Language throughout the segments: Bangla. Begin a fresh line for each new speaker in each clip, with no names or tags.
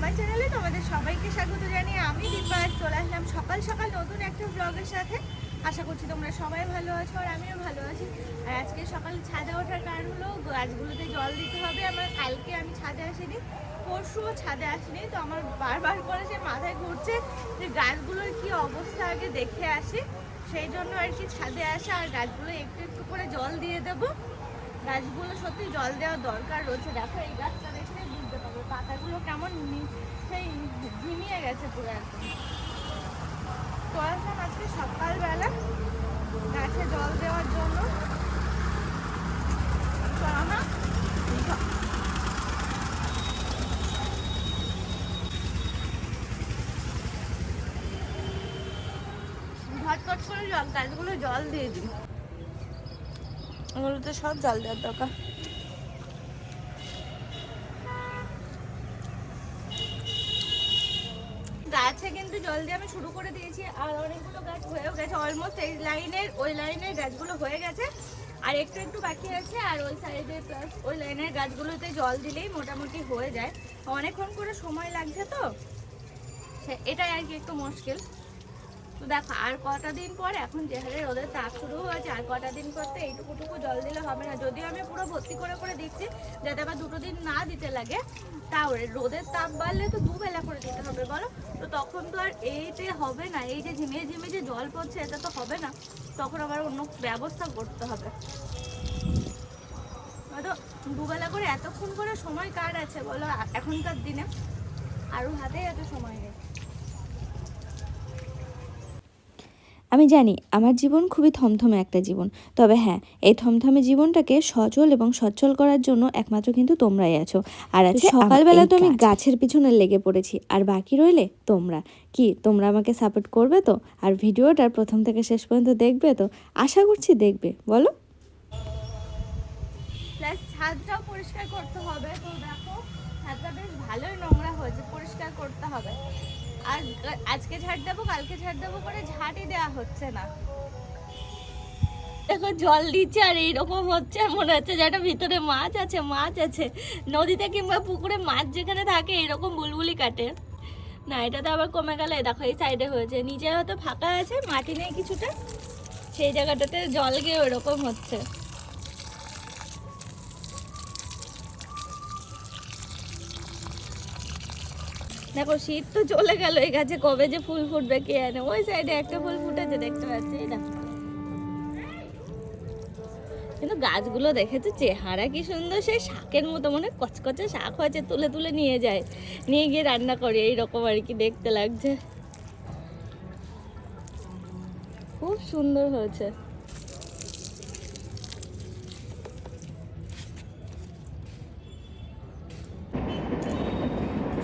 আমার চ্যানেলে তোমাদের সবাইকে স্বাগত জানিয়ে আমি দীপা চলে আসলাম সকাল সকাল নতুন একটা ব্লগের সাথে। আশা করছি তোমরা সবাই ভালো আছো আর আমিও ভালো আছি। আর আজকে সকালে ছাদে ওঠার কারণ হলো গাছগুলোতে জল দিতে হবে। আমার কালকে আমি ছাদে আসিনি, পরশুও ছাদে আসিনি, তো আমার বারবার করে সে মাথায় ঘুরছে যে গাছগুলোর কি অবস্থা আগে দেখে আসি। সেই জন্য আর কি ছাদে আসা আর গাছগুলো একটু একটু করে জল দিয়ে দেবো। গাছগুলো সত্যি জল দেওয়ার দরকার রয়েছে। দেখো এই গাছটা দেখলে বুঝতে পারবে পাতাগুলো কেমন সেই ঝিমিয়ে গেছে পুরো একদম। তো আসলাম আজকে সকালবেলা গাছে জল দেওয়ার জন্য। না ঝটপট করে গাছগুলো জল দিয়ে দিই। ওগুলোতে সব জল দেওয়ার দরকার। গাছে কিন্তু জল দিয়ে আমি শুরু করে দিয়েছি আর অনেকগুলো গাছ হয়েও গেছে। অলমোস্ট এই লাইনের ওই লাইনের গাছগুলো হয়ে গেছে আর একটু একটু বাকি আছে। আর ওই সাইডে প্লাস ওই লাইনের গাছগুলোতে জল দিলেই মোটামুটি হয়ে যায়। অনেকক্ষণ করে সময় লাগছে, তো এটাই আর কি একটু মুশকিল। তো দেখো আর কটা দিন পর, এখন যে হারে রোদের তাপ শুরু হয়েছে, আর কটা দিন করতে এইটুকুটুকু জল দিলে হবে না। যদিও আমি পুরো ভর্তি করে করে দিচ্ছি যাতে আবার দুটো দিন না দিতে লাগে। তাও রোদের তাপ বাড়লে তো দুবেলা করে দিতে হবে বলো। তো তখন তো আর এইতে হবে না, এই যে ঝিমিয়ে ঝিমিয়ে যে জল পড়ছে এটা তো হবে না। তখন আবার অন্য ব্যবস্থা করতে হবে। হয়তো দুবেলা করে এতক্ষণ করে সময় কার আছে বলো এখনকার দিনে? আরও হাতে এত সময় নেই।
আমি জানি আমার জীবন খুবই থমথমে একটা জীবন, তবে হ্যাঁ, এই থমথমে জীবনটাকে সচল এবং সচ্ছল করার জন্য একমাত্র কিন্তু তোমরাই আছো। আর আছে সকালবেলা তো আমি গাছের পিছনে লেগে পড়েছি, আর বাকি রইলে তোমরা। কি তোমরা আমাকে সাপোর্ট করবে তো? আর ভিডিওটার প্রথম থেকে শেষ পর্যন্ত দেখবে তো? আশা করছি দেখবে, বলো।
প্লাস ছাদটাও পরিষ্কার করতে হবে। তো দেখো ছাদটা বেশ ভালোই নোংরা হয়েছে, পরিষ্কার করতে হবে। আর আজকে ঝাড় দেবো কালকে ঝাড় দেবো করে ঝাঁটই দেওয়া হচ্ছে না। দেখো জল দিচ্ছে আর এইরকম হচ্ছে, মনে হচ্ছে যেটা ভিতরে মাছ আছে। মাছ আছে নদীতে কিংবা পুকুরে, মাছ যেখানে থাকে এরকম বুলবুলি কাটে না। এটাতে আবার কমে গেলে দেখো এই সাইডে হয়েছে, নিচে হয়তো ফাঁকা আছে, মাটি নেই কিছুটা, সেই জায়গাটাতে জল গিয়ে ওরকম হচ্ছে। দেখো শীত তো চলে গেল, এই গাছে কবে যে ফুল ফুটবে কে জানে। ওই সাইডে একটা ফুল ফুটেছে দেখতে পাচ্ছি, এই দেখো। কিন্তু গাছগুলো দেখেছো চেহারা কি সুন্দর, সেই শাকের মতো, মনে কচকচে শাক হয়েছে, তুলে তুলে নিয়ে যায়, নিয়ে গিয়ে রান্না করে, এইরকম আর কি দেখতে লাগছে। খুব সুন্দর হয়েছে।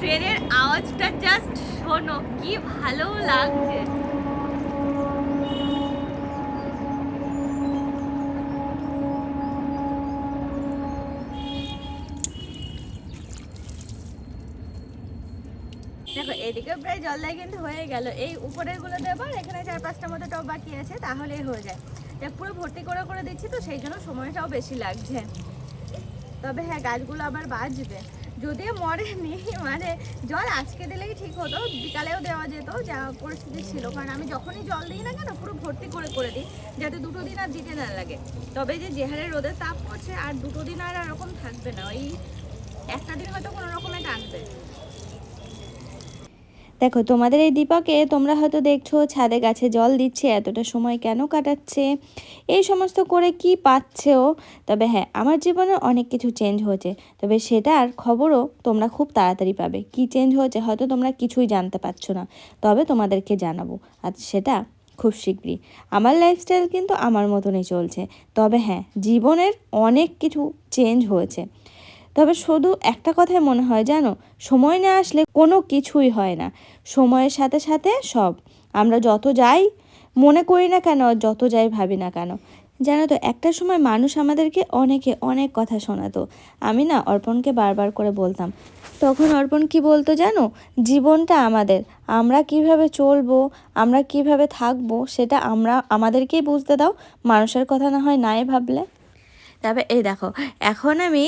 ট্রেনের আওয়াজটা জাস্ট শোনো, কি ভালো লাগছে। দেখো এদিকে প্রায় জল দেয় কিন্তু হয়ে গেল। এই উপরের গুলো দেবো, এখানে 4-5টার মতো টব বাকি আছে, তাহলেই হয়ে যায়। পুরো ভর্তি করে করে দিচ্ছি তো সেই জন্য সময়টাও বেশি লাগছে। তবে হ্যাঁ গাছগুলো আবার বাঁচবে, যদিও মরেনি। মানে জল আজকে দিলেই ঠিক হতো, বিকালেও দেওয়া যেত, যা পরিস্থিতি ছিল। কারণ আমি যখনই জল দিই না কেন পুরো ভর্তি করে করে দিই, যাতে দুটো দিন আর দিতে না লাগে। তবে যে হারে রোদের তাপ পড়ছে আর দুটো দিন আর এরকম থাকবে না, ওই একটা দিন হয়তো কোনো রকমে টানবে।
দেখো তোমাদের এই দীপাকে তোমরা হয়তো দেখছো ছাদে গাছে জল দিচ্ছে, এতটা সময় কেন কাটাচ্ছে, এই সমস্ত করে কি পাচ্ছে ও। তবে হ্যাঁ, আমার জীবনে অনেক কিছু চেঞ্জ হয়েছে, তবে সেটার খবরও তোমরা খুব তাড়াতাড়ি পাবে। কি চেঞ্জ হয়েছে হয়তো তোমরা কিছুই জানতে পারছো না, তবে তোমাদেরকে জানাবো, আর সেটা খুব শীঘ্রই। আমার লাইফস্টাইল কিন্তু আমার মতনই চলছে, তবে হ্যাঁ জীবনের অনেক কিছু চেঞ্জ হয়েছে। তবে শুধু একটা কথাই মনে হয় জানো, সময় না আসলে কোনো কিছুই হয় না। সময়ের সাথে সাথে সব, আমরা যত যাই মনে করি না কেন, যত যাই ভাবি না কেন, জানো তো একটা সময় মানুষ আমাদেরকে অনেক কথা শোনাতো। আমি না অর্পণকে বারবার করে বলতাম, তখন অর্পণ কি বলতো জানো, জীবনটা আমাদের, আমরা কিভাবে চলবো, আমরা কিভাবে থাকবো সেটা আমাদেরকেই বুঝতে দাও, মানুষের কথা না হয় নাই ভাবলে। তবে এই দেখো এখন আমি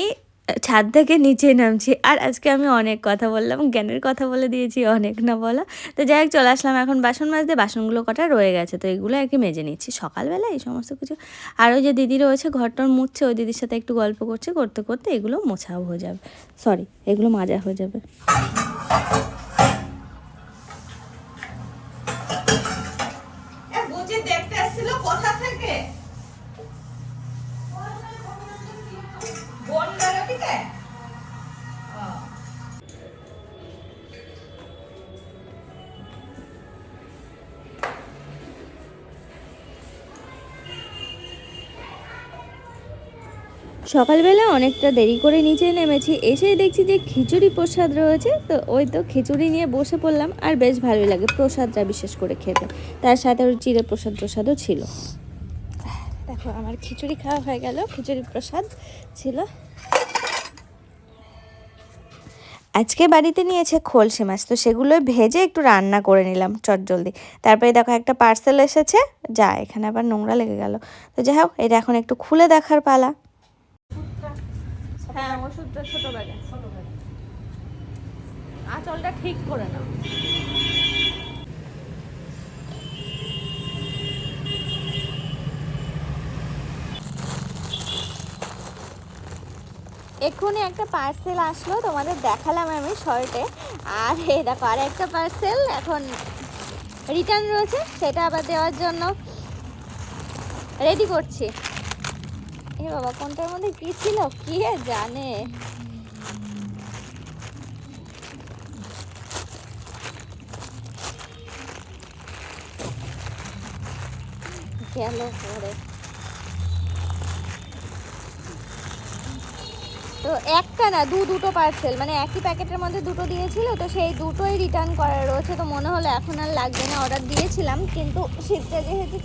ছাদ থেকে নিচে নামছি। আর আজকে আমি অনেক কথা বললাম, জ্ঞানের কথা বলে দিয়েছি, অনেক না বলা। তো যাই হোক চলে আসলাম এখন বাসন মাজতে। বাসনগুলো কটা রয়ে গেছে, তো এগুলো আর কি মেজে নিচ্ছি সকালবেলা এই সমস্ত কিছু। আর ওই যে দিদি রয়েছে ঘরটর মুছছে, ওই দিদির সাথে একটু গল্প করছে, করতে করতে এগুলো মোছাও হয়ে যাবে, সরি এগুলো মাজা হয়ে যাবে।
দেখতে আসছিল কোথা থেকে? বনগাঁও থেকে?
সকালবেলা অনেকটা দেরি করে নিচে নেমেছি, এসে দেখছি যে খিচুড়ি প্রসাদ রয়েছে, তো ওই তো খিচুড়ি নিয়ে বসে পড়লাম। আর বেশ ভালোই লাগে প্রসাদটা বিশেষ করে খেতে, তার সাথে ওর চিড়ে প্রসাদও ছিল। দেখো আমার খিচুড়ি খাওয়া হয়ে গেল, খিচুড়ি প্রসাদ ছিল। আজকে বাড়িতে নিয়েছে খলসে মাছ, তো সেগুলো ভেজে একটু রান্না করে নিলাম চটজলদি। তারপরে দেখো একটা পার্সেল এসেছে, যা এখানে আবার নোংরা লেগে গেল। তো যাই হোক এটা এখন একটু খুলে দেখার পালা।
হ্যাঁ ওষুধটা ছোট ব্যাগে, আঁচলটা ঠিক করে নাও। এক্ষুনি একটা পার্সেল আসলো, তোমাদের দেখালাম আমি শর্টে। আর এই দেখো আর একটা পার্সেল এখন রিটার্ন রয়েছে, সেটা আবার দেওয়ার জন্য রেডি করছি। এ বাবা কোনটার মধ্যে কি ছিল কি জানে। গেল পরে তো একটা না দুটো পার্সেল, মানে একই প্যাকেটের মধ্যে দুটো দিয়েছিল, তো সেই দুটোই রিটার্ন করার রয়েছে। তো মনে হলো এখন আর লাগবে না, অর্ডার দিয়েছিলাম কিন্তু শীতটা যেহেতু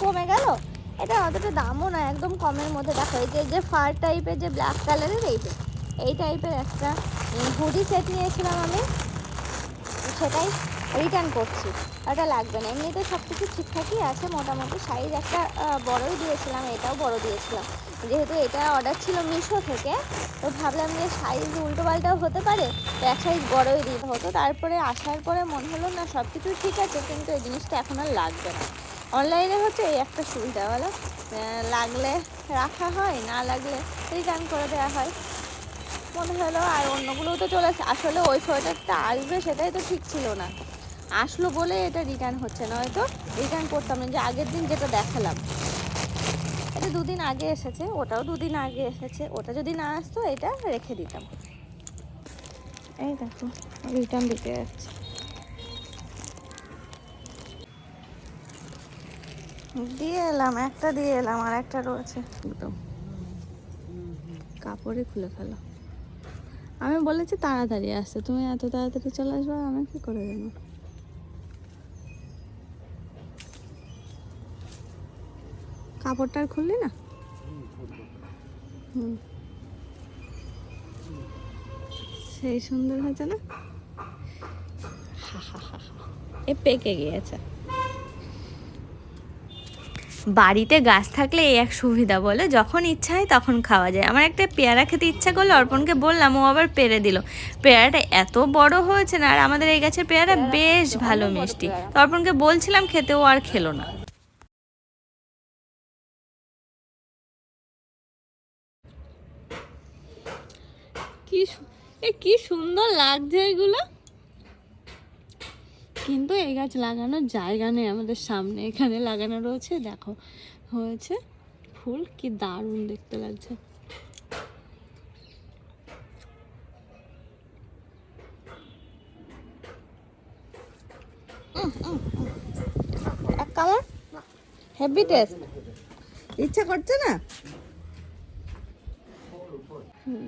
কমে গেল। এটা অতটা দামও না, একদম কমের মধ্যে। দেখো এই যে ফার টাইপের যে ব্ল্যাক কালারের এই টাইপের একটা হুডি সেট নিয়েছিলাম আমি, সেটাই রিটার্ন করছি। ওটা লাগবে না, এমনিতে সব কিছু ঠিকঠাকই আছে মোটামুটি। সাইজ একটা বড়ই দিয়েছিলাম, এটাও বড় দিয়েছিলাম, যেহেতু এটা অর্ডার ছিল মিশো থেকে। তো ভাবলাম যে সাইজ উল্টোপাল্টাও হতে পারে, তো এক সাইজ বড়ই দিতে হতো। তারপরে আসার পরে মনে হলো না সব কিছু ঠিক আছে, কিন্তু এই জিনিসটা এখন আর লাগবে না। অনলাইনে হচ্ছে এই একটা সুবিধা, বলো লাগলে রাখা হয়, না লাগলে রিটার্ন করে দেওয়া হয়। মনে হলো আর অন্যগুলোও তো চলে আসে, আসলে ওই সোয়েটারটা আসবে সেটাই তো ঠিক ছিল না, আসলো বলে এটা রিটার্ন হচ্ছে না। হয়তো রিটার্ন করতাম না, যে আগের দিন যেটা দেখালাম এটা 2 দিন আগে এসেছে, ওটাও 2 দিন আগে এসেছে। ওটা যদি না আসতো এটা রেখে দিতাম। এই দেখো রিটার্ন দিতে যাচ্ছে, দিয়ে এলাম, একটা দিয়ে এলাম, আর একটা রয়েছে। একদম কাপড়ে খুলে ফেলো। আমি বলেছি তাড়াতাড়ি আসতে, তুমি এত তাড়াতাড়ি চলে আসবে, আমি কি করে জানো। কাপড়টা আর খুললি না? হুম সেই সুন্দর হয়েছে না, এ পেকে গিয়েছে। বাড়িতে গাছ থাকলে এই এক সুবিধা, বলে যখন ইচ্ছা হয় তখন খাওয়া যায়। আমার একটা পেয়ারা খেতে ইচ্ছা করলো, অর্পণকে বললাম, ও আবার পেরে দিল। পেয়ারাটা এত বড় হয়েছে না, আর আমাদের এই গাছের পেয়ারা বেশ ভালো মিষ্টি। তো অর্পণকে বলছিলাম খেতে, ও আর খেলো না। কি সুন্দর লাগছে এগুলো, কিন্তু এই গাছ লাগানোর জায়গা নেই আমাদের সামনে, এখানে লাগানো রয়েছে। দেখো হয়েছে ফুল, কি দারুণ দেখতে লাগছে। এক কালার হেভি টেস্ট, ইচ্ছা করছে না?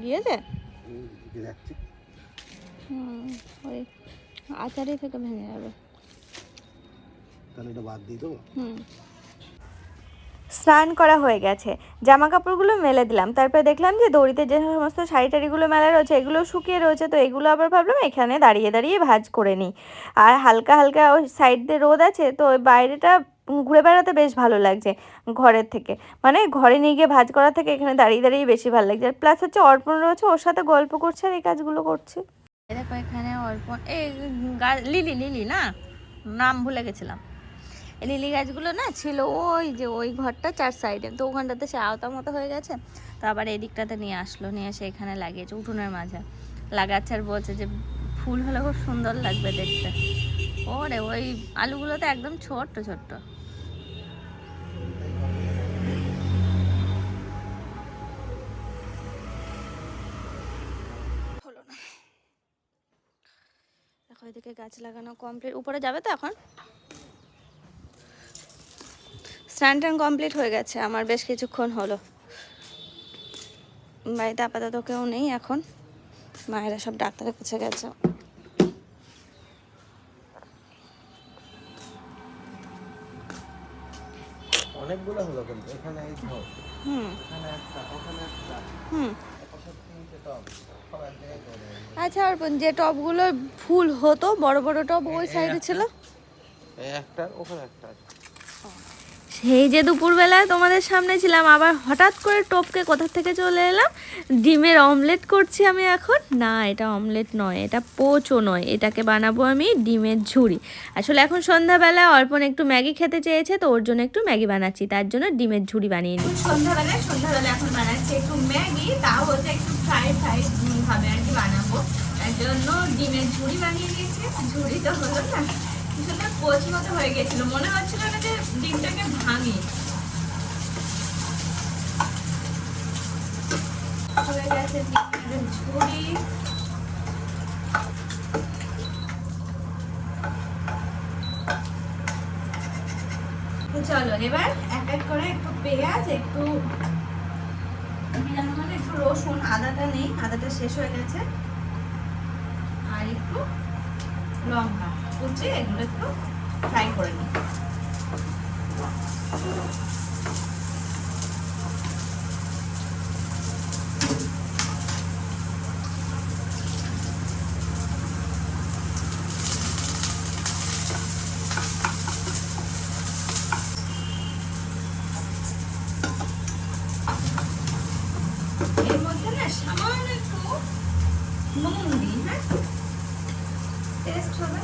গিয়েছে ওই আচারি থেকে ভেঙে যাবে, তাহলে এটা বাদ দিয়ে দেবো। স্নান করা হয়ে গেছে, জামা কাপড়গুলো মেলে দিলাম। তারপরে দেখলাম যে দড়িতে যে সমস্ত শাড়ি টাড়িগুলো মেলা রয়েছে এগুলো শুকিয়ে রয়েছে, তো এগুলো আবার ভাবলাম এখানে দাঁড়িয়ে দাঁড়িয়ে ভাঁজ করে নিই। আর হালকা হালকা ওই সাইড দিয়ে রোদ আছে, তো ওই বাইরেটা
ঘুরে বেড়াতে বেশ ভালো লাগছে ঘরের থেকে, মানে ঘরে নিয়ে গিয়ে ভাঁজ করা থেকে এখানে দাঁড়িয়ে দাঁড়িয়ে বেশি ভালো লাগছে। আর প্লাস হচ্ছে অর্পণ রয়েছে, ওর সাথে গল্প করছে আর এই কাজগুলো করছে। দেখো এখানে অর্পণ, এই লিলি লিলি না, নাম ভুলে গেছিলাম। এই লিলি গাছগুলো না ছিল ওই যে ওই ঘরটা 4 সাইডে, তো ওখানটাতে সে আওতা মতো হয়ে গেছে, তো আবার এই দিকটাতে নিয়ে আসলো, নিয়ে এসে এখানে লাগিয়েছে উঠোনের মাঝে লাগাচ্ছে, আর বলছে যে ফুল হলে খুব সুন্দর লাগবে দেখতে। ওরে ওই আলুগুলো তো একদম ছোট্ট ছোট্ট। হলো না, দেখো এদিকে গাছ লাগানো কমপ্লিট। উপরে যাবে তো এখন? স্নান টান কমপ্লিট হয়ে গেছে আমার, বেশ কিছুক্ষণ হলো। বাড়িতে আপাতত কেউ নেই এখন, মায়েরা সব ডাক্তারের কাছে গেছে।
অনেকগুলো হলো কিন্তু এখানে এই ধর, এখানে একটা, ওখানে একটা, পাশে 3টে টব, সব এক জায়গায় করে।
আচ্ছা অর্পণ, যে টবগুলো ফুল হতো বড় বড় টব ওই সাইডে ছিল,
এই একটা, ওখানে একটা।
সেই যে দুপুরবেলায় তোমাদের সামনে ছিলাম, আবার হঠাৎ করে টপকে কোথা থেকে চলে এলাম, ডিমের অমলেট করছি আমি এখন। না এটা অমলেট নয়, এটা পোচও নয়, এটাকে বানাবো আমি ডিমের ঝুড়ি। আসলে এখন সন্ধ্যাবেলা অর্পণ একটু ম্যাগি খেতে চেয়েছে, তো ওর জন্য একটু ম্যাগি বানাচ্ছি, তার জন্য ডিমের ঝুড়ি বানিয়ে নিই।
সন্ধ্যাবেলা এখন বানাচ্ছি একটু ম্যাগি, তাও হচ্ছে একটু ফ্রাই ভাবে আর কি বানাবো, তার জন্য ডিমের ঝুড়ি বানিয়ে নিয়েছি। ঝুড়ি তো হলো না, কিছুটা কোচি মতো হয়ে গেছিল, মনে হচ্ছিল না যে ডিমটাকে ভাঙি। হয়ে গেছে ডিমের ঝুড়ি। চলো এবার এক এক করে একটু পেঁয়াজ, একটু মানে একটু রসুন, আদাটা নেই, আদাটা শেষ হয়ে গেছে, আর একটু লঙ্কা কুচি, এগুলো একটু ফ্রাই করে নিই। এর মধ্যে না সামান্য একটু নুন দিই, হ্যাঁ, টেস্ট হবে।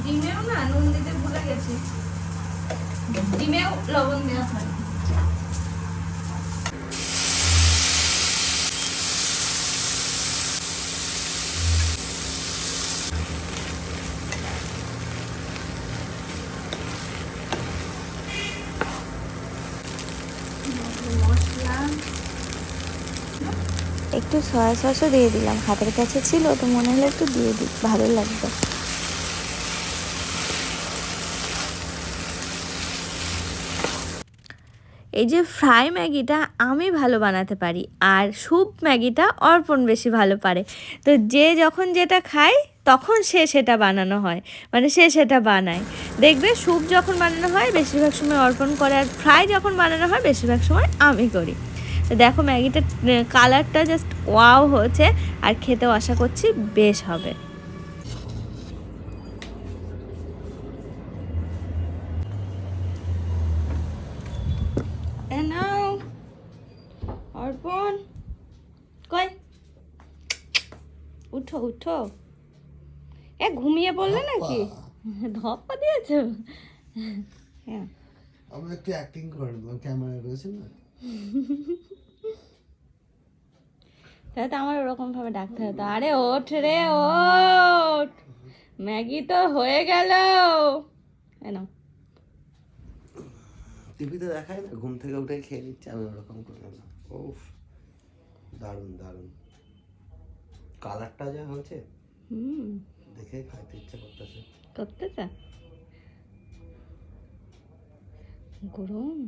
ডিমেও না নুন দিতে ভুলে গেছি, ডিমেও লবণ দেওয়া হয়।
একটু সয়া সসও দিয়ে দিলাম, হাতের কাছে ছিল তো মনে হলো একটু দিয়ে দিই, ভালো লাগবে। এই যে ফ্রাই ম্যাগিটা আমি ভালো বানাতে পারি, আর স্যুপ ম্যাগিটা অর্পণ বেশি ভালো পারে। তো যে যখন যেটা খায় তখন সে সেটা বানানো হয়, মানে সে সেটা বানায়। দেখবে স্যুপ যখন বানানো হয় বেশিরভাগ সময় অর্পণ করে, আর ফ্রাই যখন বানানো হয় বেশিরভাগ সময় আমি করি। তো দেখো ম্যাগিটা কালারটা জাস্ট ওয়াও হয়েছে, আর খেতেও আশা করছি বেশ হবে। নাও অর্পণ, কই উঠো উঠো, ঘুমিয়ে পড়লে নাকি? ধপ্পা দিয়েছো? হ্যাঁ
আমি একটু অ্যাক্টিং করে নিলাম, ক্যামেরা রয়েছে না।
তাহলে তো আমার ওরকম ভাবে ডাকতে হতো, আরে ওঠ রে ওঠ, ম্যাগি তো হয়ে গেল।
টিভিতে দেখায় না, ঘুম থেকে উঠে খেয়ে নিচ্ছে, আমি ওরকম করে নিলাম। ওফ, দারুণ দারুণ কালারটা যা হয়েছে, দেখে খাইতে ইচ্ছে করতেছে।
গরম।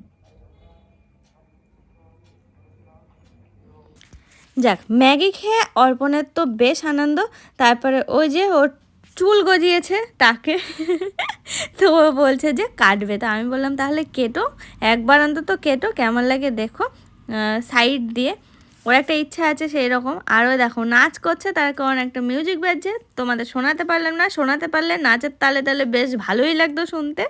যাক, ম্যাগি খেয়ে অর্পণের তো বেশ আনন্দ। তারপরে ওই যে ওর চুল গজিয়েছে তাকে, তো ও বলছে যে কাটবে, তো আমি বললাম তাহলে কেটো, একবার অন্তত কেটো, কেমন লাগে দেখো সাইড দিয়ে। ওর একটা ইচ্ছা আছে সেই রকম। আরও দেখো নাচ করছে, তার কারণ একটা মিউজিক বাজছে, তোমাদের শোনাতে পারলাম না, শোনাতে পারলে নাচের তালে তালে বেশ ভালোই লাগতো শুনতে,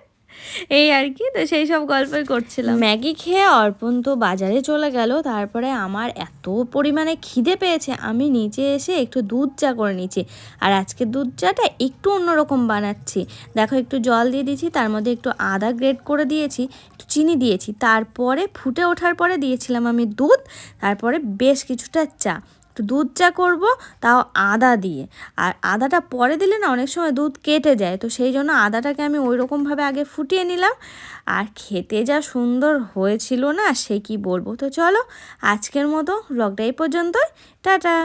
এই আর কি। তো সেই সব গল্পই করছিলাম। ম্যাগি খেয়ে অর্পণ তো বাজারে চলে গেল। তারপরে আমার এত পরিমাণে খিদে পেয়েছে, আমি নিচে এসে একটু দুধ চা করে নিচ্ছি। আর আজকে দুধ চাটা একটু অন্যরকম বানাচ্ছি। দেখো একটু জল দিয়ে দিয়েছি, তার মধ্যে একটু আদা গ্রেট করে দিয়েছি, একটু চিনি দিয়েছি, তারপরে ফুটে ওঠার পরে দিয়েছিলাম আমি দুধ, তারপরে বেশ কিছুটা চা। একটু দুধ চা করবো, তাও আদা দিয়ে। আর আদাটা পরে দিলে না অনেক সময় দুধ কেটে যায়, তো সেই জন্য আদাটাকে আমি ওই রকমভাবে আগে ফুটিয়ে নিলাম। আর খেতে যা সুন্দর হয়েছিল না, সে কি বলবো। তো চলো আজকের মতো ব্লগটা এই পর্যন্তই, টাটা।